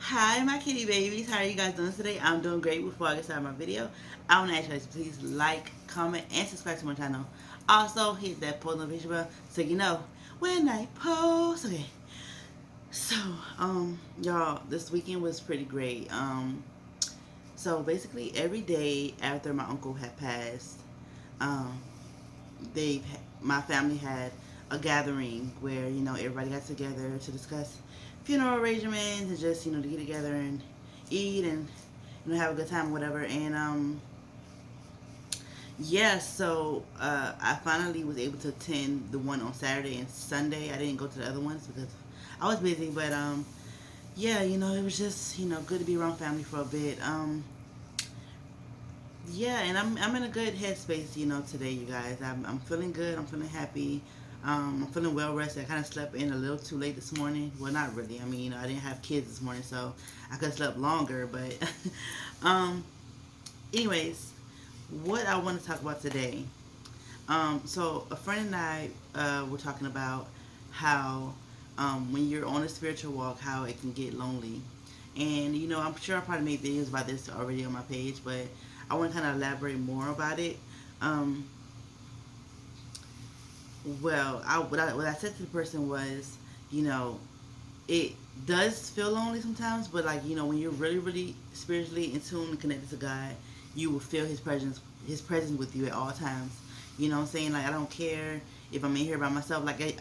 Hi, my kitty babies. How are you guys doing today? I'm doing great. Before I get started my video, I want to ask you guys to please like, comment, and subscribe to my channel. Also, hit that post notification bell so you know when I post. Okay, so y'all, this weekend was pretty great. So basically, every day after my uncle had passed, um, they my family had a gathering where everybody got together to discuss funeral arrangements and just to get together and eat and have a good time or whatever. And yeah, so I finally was able to attend the one on Saturday and Sunday. I didn't go to the other ones because I was busy, but yeah, it was just good to be around family for a bit. Yeah, and I'm in a good headspace, today, you guys. I'm feeling good. I'm feeling happy. I'm feeling well rested. I kind of slept in a little too late this morning. Well, not really. I mean, I didn't have kids this morning, so I could have slept longer. But, um, anyways, what I want to talk about today. So a friend and I were talking about how when you're on a spiritual walk, how it can get lonely. And I'm sure I probably made videos about this already on my page, but I want to kind of elaborate more about it. Um, what I said to the person was, you know, it does feel lonely sometimes, but like when you're really, really spiritually in tune and connected to God, you will feel His presence with you at all times. You know what I'm saying? Like I don't care if I'm in here by myself. Let me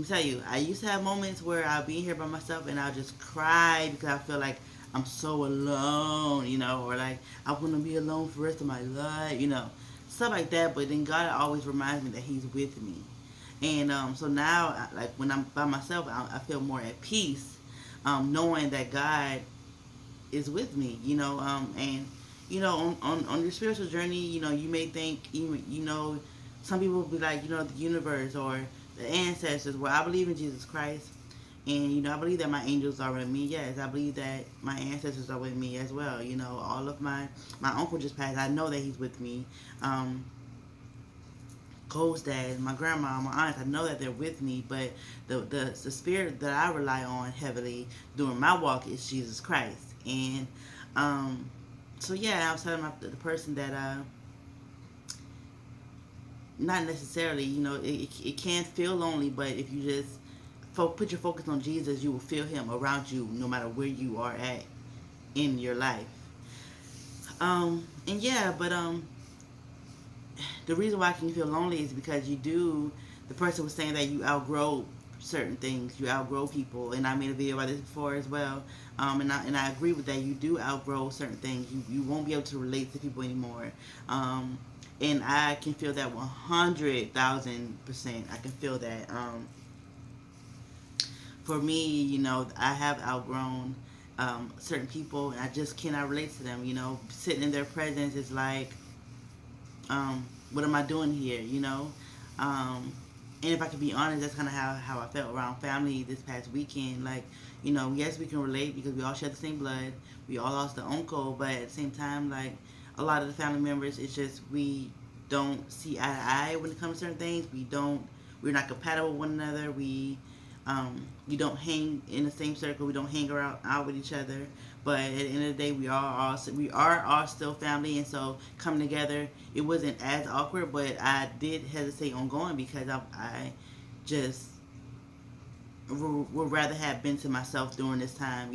tell you, I used to have moments where I'll be here by myself and I'll just cry because I feel like I'm so alone, or like I want to be alone for the rest of my life, stuff like that. But then God always reminds me that He's with me. And so now, like when I'm by myself, I feel more at peace, knowing that God is with me. And on your spiritual journey, you may think, some people will be like, the universe or the ancestors. Well, I believe in Jesus Christ, and I believe that my angels are with me. Yes, I believe that my ancestors are with me as well. All of my uncle just passed. I know that he's with me. Um, Cole's dad, my grandma, my aunts, I know that they're with me, but the spirit that I rely on heavily during my walk is Jesus Christ. And um, so yeah, I was telling the person that not necessarily, it can feel lonely, but if you just put your focus on Jesus, you will feel Him around you, no matter where you are at in your life. And yeah, but the reason why I can feel lonely is because you do. The person was saying that you outgrow certain things, you outgrow people, and I made a video about this before as well. And I agree with that. You do outgrow certain things. You won't be able to relate to people anymore. And I can feel that 100,000%. I can feel that. For me, I have outgrown certain people, and I just cannot relate to them. Sitting in their presence is like what am I doing here? And if I could be honest, that's kind of how I felt around family this past weekend. Like, yes, we can relate because we all share the same blood. We all lost an uncle, but at the same time, like, a lot of the family members, it's just we don't see eye to eye when it comes to certain things. We're not compatible with one another. We don't hang in the same circle. We don't hang around out with each other. But at the end of the day, we are all still family, and so coming together, it wasn't as awkward. But I did hesitate on going because I just would rather have been to myself during this time,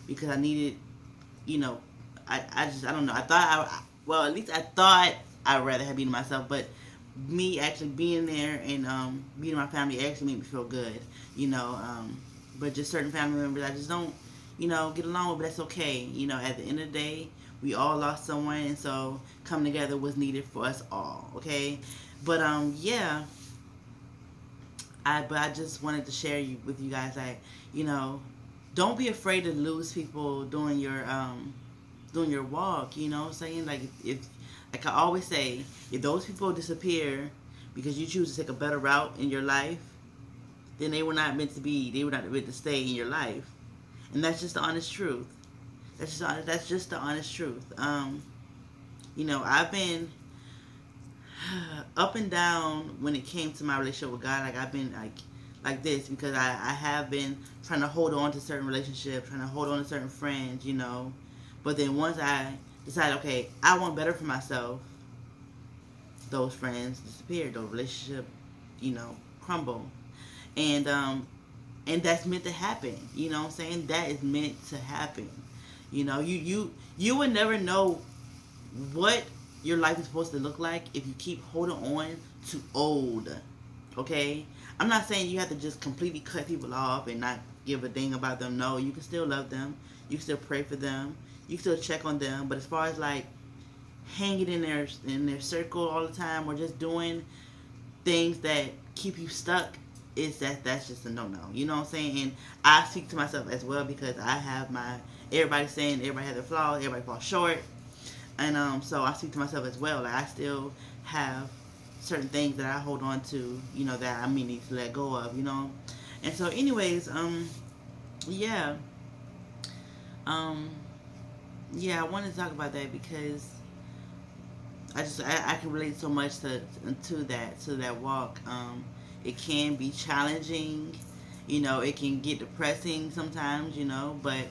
because I needed, you know, I don't know. Well, at least I thought I'd rather have been to myself, but me actually being there and being in my family actually made me feel good, you know. But just certain family members, I just don't, get along with. But that's okay. At the end of the day, we all lost someone, and so coming together was needed for us all. Okay, but yeah. But I just wanted to share with you guys, like, you know, don't be afraid to lose people doing your walk. You know what I'm saying? Like, if like I always say, if those people disappear because you choose to take a better route in your life, then they were not meant to be. They were not meant to stay in your life, and that's just the honest truth. That's just the honest truth. I've been up and down when it came to my relationship with God. Like, I've been like this because I have been trying to hold on to certain relationships, trying to hold on to certain friends, you know. But then once I decide, okay, I want better for myself, those friends disappear, those relationships, you know, crumble. And and that's meant to happen. You know what I'm saying? That is meant to happen. You know, you would never know what your life is supposed to look like if you keep holding on to old. Okay? I'm not saying you have to just completely cut people off and not give a thing about them. No, you can still love them. You can still pray for them. You can still check on them. But as far as like hanging in their circle all the time or just doing things that keep you stuck, is that's just a no-no. You know what I'm saying? And I speak to myself as well because I have my, everybody's saying everybody has their flaws, everybody falls short. And so I speak to myself as well. Like I still have certain things that I hold on to, you know, that I may need to let go of, you know. And so anyways, yeah. Um yeah, I wanted to talk about that because I can relate so much to that walk. It can be challenging, you know. It can get depressing sometimes, you know. But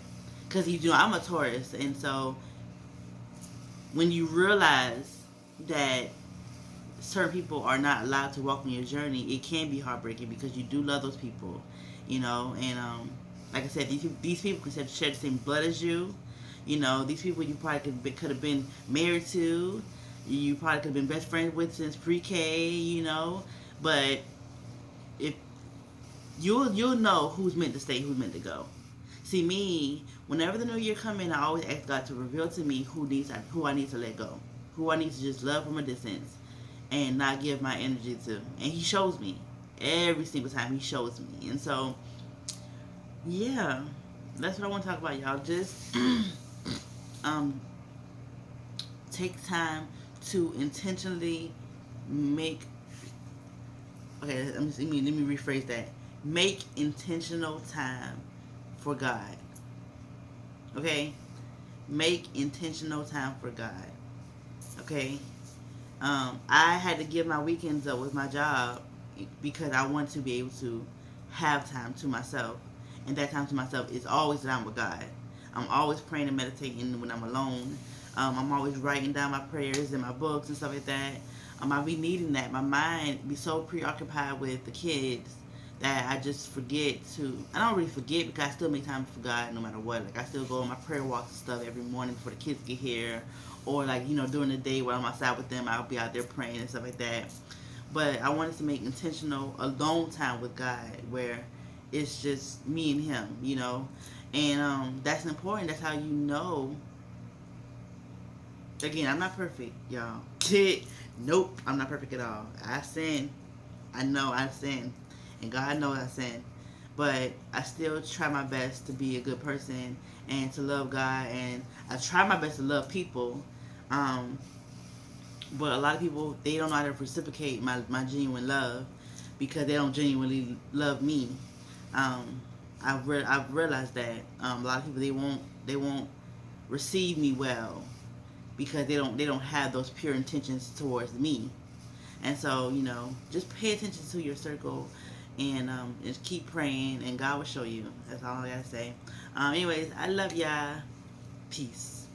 because you know I'm a Taurus, and so when you realize that certain people are not allowed to walk on your journey, it can be heartbreaking because you do love those people, you know. And like I said, these people can share the same blood as you. You know, these people you probably could have been married to, you probably could have been best friends with since pre-K, you know. But if you'll know who's meant to stay, who's meant to go. See me, whenever the new year come in, I always ask God to reveal to me who I need to let go, who I need to just love from a distance, and not give my energy to. And He shows me every single time. He shows me, and so yeah, that's what I want to talk about, y'all. Just um, take time to intentionally make. Okay, let me rephrase that. Make intentional time for God. Okay, make intentional time for God. Okay, I had to give my weekends up with my job because I want to be able to have time to myself, and that time to myself is always that I'm with God. I'm always praying and meditating when I'm alone. I'm always writing down my prayers in my books and stuff like that. I be needing that. My mind be so preoccupied with the kids that I just forget to. I don't really forget because I still make time for God no matter what. Like I still go on my prayer walks and stuff every morning before the kids get here, or like you know during the day while I'm outside with them, I'll be out there praying and stuff like that. But I wanted to make intentional alone time with God where it's just me and Him, you know, and that's important. That's how you know. Again, I'm not perfect, y'all. Nope, I'm not perfect at all. I sin. I know I sin, and God knows I sin. But I still try my best to be a good person and to love God, and I try my best to love people. Um, but a lot of people they don't know how to reciprocate my genuine love because they don't genuinely love me. Um, I've realized that a lot of people they won't receive me well because they don't have those pure intentions towards me. And so, you know, just pay attention to your circle and just keep praying and God will show you. That's all I gotta say. Anyways, I love y'all. Peace.